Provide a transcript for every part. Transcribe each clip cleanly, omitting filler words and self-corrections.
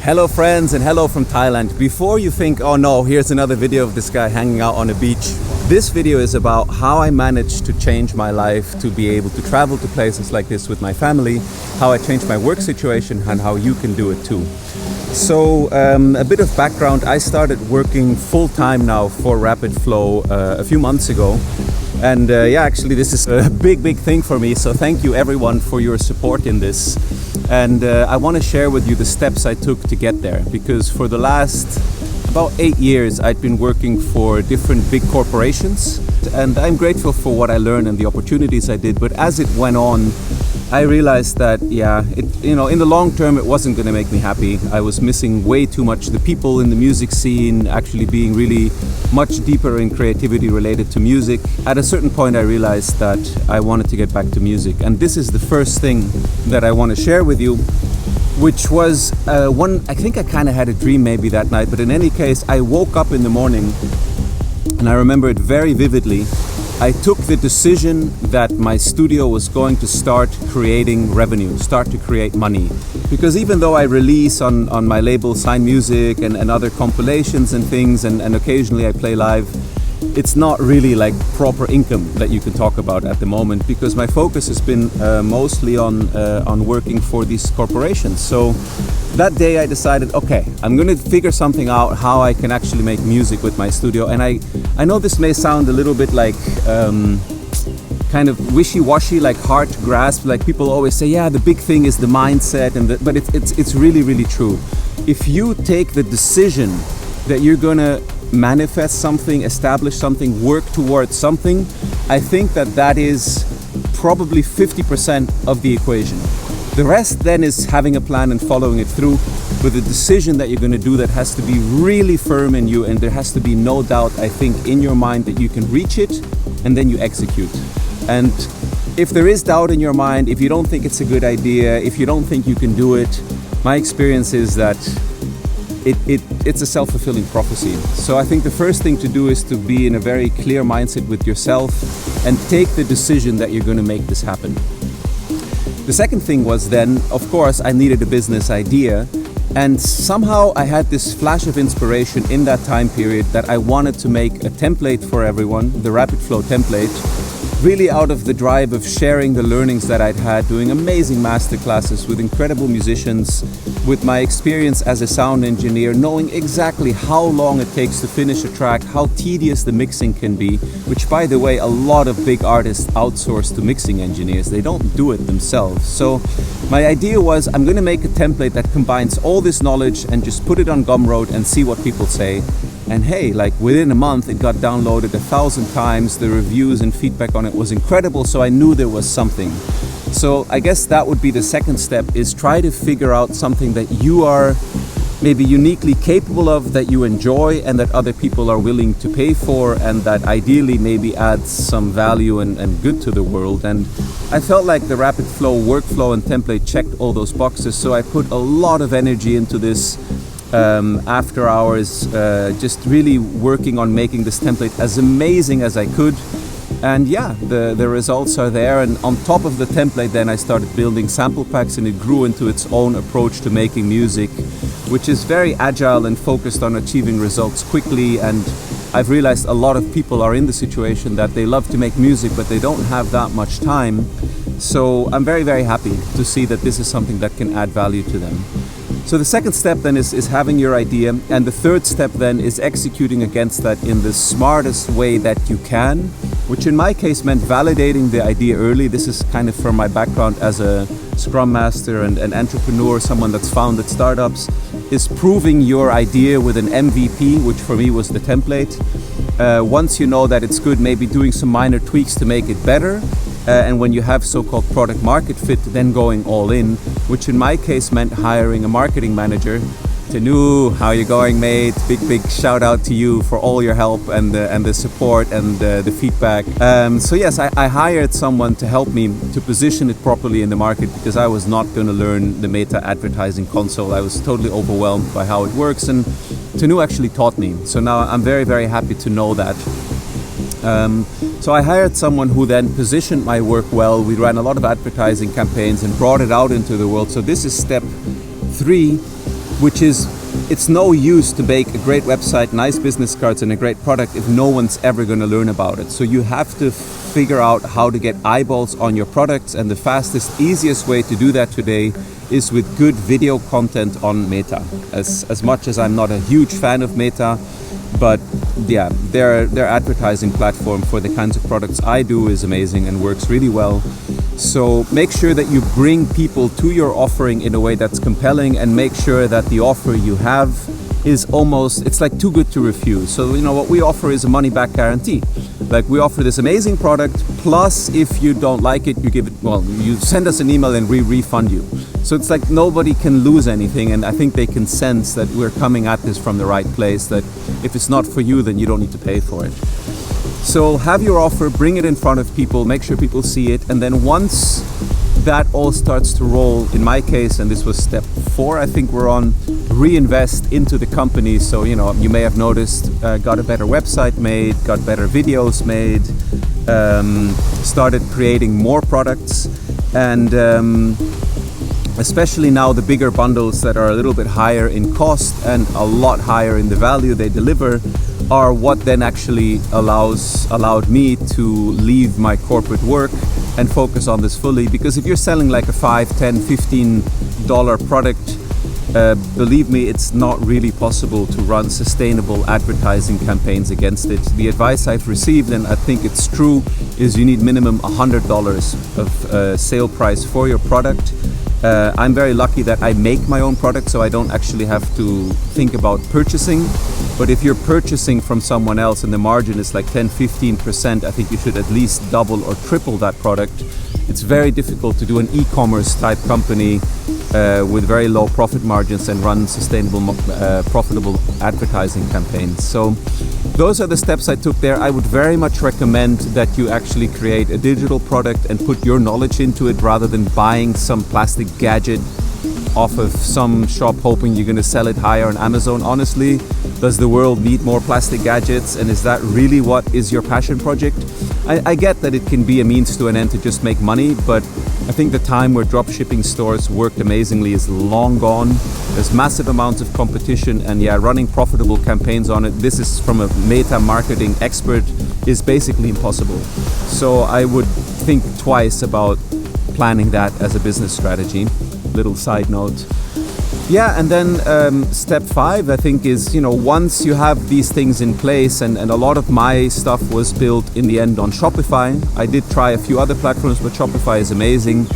Hello friends and hello from Thailand. Before you think, oh no, here's another video of this guy hanging out on a beach. This video is about how I managed to change my life to be able to travel to places like this with my family, how I changed my work situation and how you can do it too. So a bit of background, I started working full-time now for Rapid Flow a few months ago. And actually this is a big thing for me. So thank you everyone for your support in this. And I want to share with you the steps I took to get there, because for the last about 8 years I'd been working for different big corporations, and I'm grateful for what I learned and the opportunities I did. But as it went on, I realized that in the long term it wasn't going to make me happy. I was missing way too much the people in the music scene, actually being really much deeper in creativity related to music. At a certain point I realized that I wanted to get back to music, and this is the first thing that I want to share with you, which was I think I kind of had a dream maybe that night, but in any case I woke up in the morning and I remember it very vividly. I took the decision that my studio was going to start creating revenue, start to create money. Because even though I release on my label Sign Music and other compilations and things, and occasionally I play live, it's not really like proper income that you can talk about at the moment, because my focus has been mostly on working for these corporations. So that day I decided, okay, I'm gonna figure something out how I can actually make music with my studio. And I know this may sound a little bit like kind of wishy-washy, like hard to grasp. Like people always say, yeah, the big thing is the mindset, but it's really true. If you take the decision that you're gonna manifest something, establish something, work towards something, I think that is probably 50% of the equation. The rest then is having a plan and following it through with a decision that you're going to do that has to be really firm in you, and there has to be no doubt, I think, in your mind that you can reach it, and then you execute. And if there is doubt in your mind, if you don't think it's a good idea, if you don't think you can do it, my experience is that it's a self-fulfilling prophecy. So I think the first thing to do is to be in a very clear mindset with yourself and take the decision that you're going to make this happen. The second thing was then, of course, I needed a business idea, and somehow I had this flash of inspiration in that time period that I wanted to make a template for everyone, the Rapid Flow template, really out of the drive of sharing the learnings that I'd had doing amazing masterclasses with incredible musicians, with my experience as a sound engineer, knowing exactly how long it takes to finish a track, how tedious the mixing can be, which by the way, a lot of big artists outsource to mixing engineers. They don't do it themselves. So my idea was, I'm going to make a template that combines all this knowledge and just put it on Gumroad and see what people say. And hey, like within a month it got downloaded 1,000 times. The reviews and feedback on it was incredible, so I knew there was something. So I guess that would be the second step, is try to figure out something that you are maybe uniquely capable of, that you enjoy and that other people are willing to pay for, and that ideally maybe adds some value and good to the world. And I felt like the Rapid Flow workflow and template checked all those boxes, so I put a lot of energy into this after hours, just really working on making this template as amazing as I could. And yeah, the results are there. And on top of the template then I started building sample packs, and it grew into its own approach to making music, which is very agile and focused on achieving results quickly. And I've realized a lot of people are in the situation that they love to make music but they don't have that much time. So I'm very happy to see that this is something that can add value to them. So the second step then is having your idea, and the third step then is executing against that in the smartest way that you can, which in my case meant validating the idea early. This is kind of from my background as a Scrum Master and an entrepreneur, someone that's founded startups, is proving your idea with an MVP, which for me was the template. Once you know that it's good, maybe doing some minor tweaks to make it better. And when you have so-called product market fit, then going all in, which in my case meant hiring a marketing manager. Tanu, how you going, mate? Big shout out to you for all your help and the support and the feedback. So yes, I hired someone to help me to position it properly in the market, because I was not going to learn the meta advertising console. I was totally overwhelmed by how it works, and Tanu actually taught me. So now I'm very happy to know that. So I hired someone who then positioned my work well. We ran a lot of advertising campaigns and brought it out into the world. So this is step 3 which is, it's no use to make a great website, nice business cards, and a great product if no one's ever going to learn about it. So you have to figure out how to get eyeballs on your products, and the fastest, easiest way to do that today is with good video content on Meta. As much as I'm not a huge fan of Meta, but yeah, their advertising platform for the kinds of products I do is amazing and works really well. So make sure that you bring people to your offering in a way that's compelling, and make sure that the offer you have is almost, it's like too good to refuse. So what we offer is a money back guarantee. Like, we offer this amazing product, plus if you don't like it, you send us an email and we refund you. So it's like nobody can lose anything, and I think they can sense that we're coming at this from the right place, that if it's not for you, then you don't need to pay for it. So have your offer, bring it in front of people, make sure people see it, and then once that all starts to roll, in my case, and this was step 4, I think we're on, reinvest into the company. So you may have noticed, got a better website made, got better videos made, started creating more products, and especially now the bigger bundles that are a little bit higher in cost and a lot higher in the value they deliver are what then actually allowed me to leave my corporate work and focus on this fully. Because if you're selling like a $5, $10, $15 product, believe me, it's not really possible to run sustainable advertising campaigns against it. The advice I've received, and I think it's true, is you need minimum $100 of sale price for your product. I'm very lucky that I make my own product, so I don't actually have to think about purchasing. But if you're purchasing from someone else and the margin is like 10-15%, I think you should at least double or triple that product. It's very difficult to do an e-commerce type company with very low profit margins and run sustainable, profitable advertising campaigns. So those are the steps I took there. I would very much recommend that you actually create a digital product and put your knowledge into it, rather than buying some plastic gadget off of some shop hoping you're going to sell it higher on Amazon. Honestly, does the world need more plastic gadgets, and is that really what is your passion project? I get that it can be a means to an end to just make money, but I think the time where drop shipping stores worked amazingly is long gone. There's massive amounts of competition, and running profitable campaigns on it, this is from a meta marketing expert, is basically impossible. So I would think twice about planning that as a business strategy. Little side note. And then step 5, I think, is, once you have these things in place, and a lot of my stuff was built in the end on Shopify. I did try a few other platforms, but Shopify is amazing.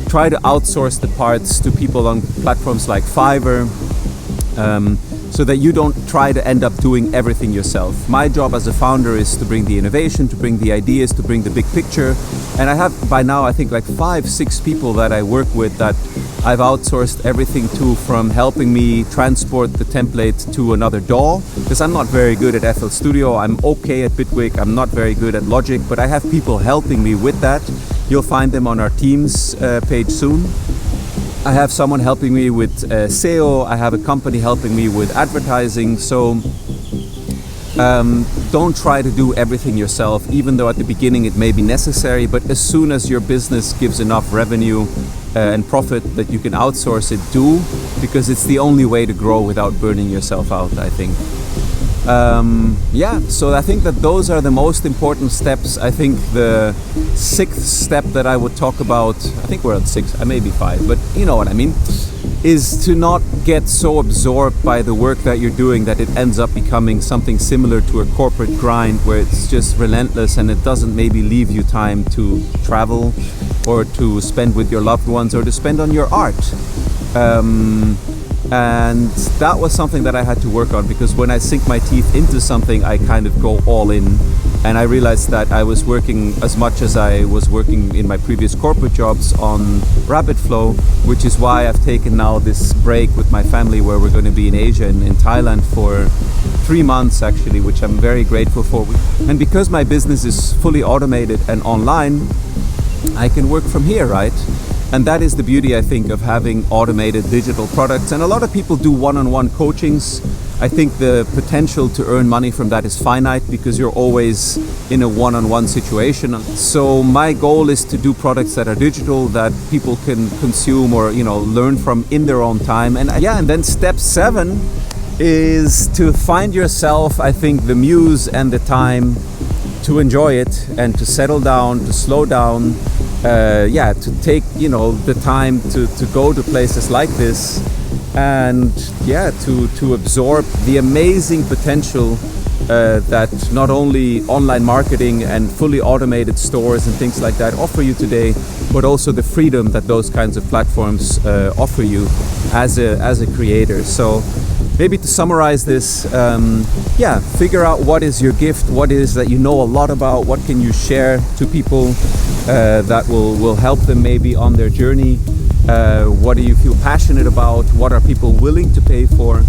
Try to outsource the parts to people on platforms like Fiverr, so that you don't try to end up doing everything yourself. My job as a founder is to bring the innovation, to bring the ideas, to bring the big picture. And I have by now, I think, like 5-6 people that I work with that I've outsourced everything to, from helping me transport the template to another DAW, because I'm not very good at FL Studio. I'm okay at Bitwig. I'm not very good at Logic, but I have people helping me with that. You'll find them on our Teams page soon. I have someone helping me with SEO. I have a company helping me with advertising. So don't try to do everything yourself, even though at the beginning it may be necessary. But as soon as your business gives enough revenue and profit that you can outsource it, do, because it's the only way to grow without burning yourself out, I think. So I think that those are the most important steps. I think the 6th step that I would talk about, I think we're at 6, I may be 5, but you know what I mean, is to not get so absorbed by the work that you're doing that it ends up becoming something similar to a corporate grind, where it's just relentless and it doesn't maybe leave you time to travel or to spend with your loved ones or to spend on your art. And that was something that I had to work on, because when I sink my teeth into something, I kind of go all in. And I realized that I was working as much as I was working in my previous corporate jobs on Rabbit Flow, which is why I've taken now this break with my family, where we're going to be in Asia and in Thailand for 3 months actually, which I'm very grateful for. And because my business is fully automated and online, I can work from here, right? And that is the beauty, I think, of having automated digital products. And a lot of people do one-on-one coachings. I think the potential to earn money from that is finite because you're always in a one-on-one situation. So my goal is to do products that are digital, that people can consume or, you know, learn from in their own time. And then step 7 is to find yourself, I think, the muse and the time to enjoy it and to settle down, to slow down, to take, you know, the time to go to places like this, and to absorb the amazing potential that not only online marketing and fully automated stores and things like that offer you today, but also the freedom that those kinds of platforms offer you as a creator. So maybe to summarize this, figure out what is your gift, what is that you know a lot about, what can you share to people that will help them maybe on their journey. What do you feel passionate about? What are people willing to pay for?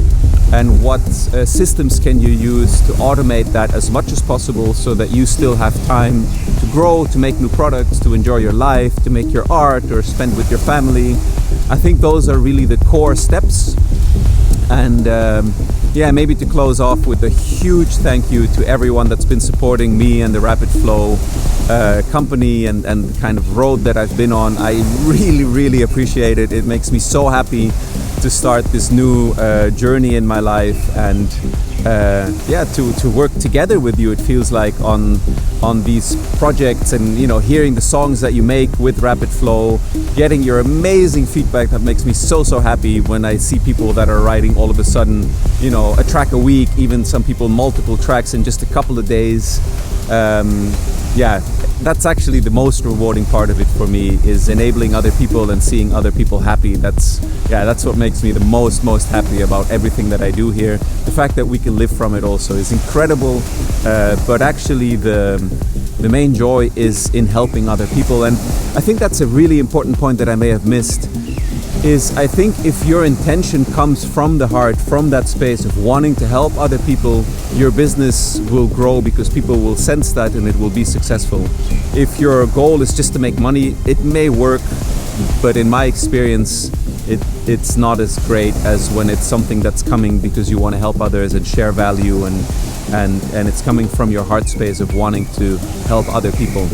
And what systems can you use to automate that as much as possible so that you still have time to grow, to make new products, to enjoy your life, to make your art or spend with your family? I think those are really the core steps. And maybe to close off with a huge thank you to everyone that's been supporting me and the Rapid Flow company and the kind of road that I've been on. I really, really appreciate it. It makes me so happy to start this new journey in my life, and to work together with you. It feels like on these projects, and you know, hearing the songs that you make with Rapid Flow, getting your amazing feedback. That makes me so happy when I see people that are writing all of a sudden, you know, a track a week, even some people multiple tracks in just a couple of days. That's actually the most rewarding part of it for me, is enabling other people and seeing other people happy. That's what makes me the most happy about everything that I do here. The fact that we can live from it also is incredible, but actually the main joy is in helping other people. And I think that's a really important point that I may have missed, is I think if your intention comes from the heart, from that space of wanting to help other people, your business will grow because people will sense that and it will be successful. If your goal is just to make money, it may work, but in my experience, it's not as great as when it's something that's coming because you want to help others and share value, and it's coming from your heart space of wanting to help other people.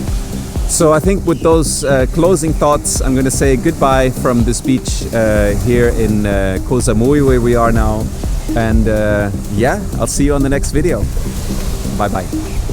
So I think with those closing thoughts, I'm going to say goodbye from this beach here in Koh Samui, where we are now. And I'll see you on the next video. Bye-bye.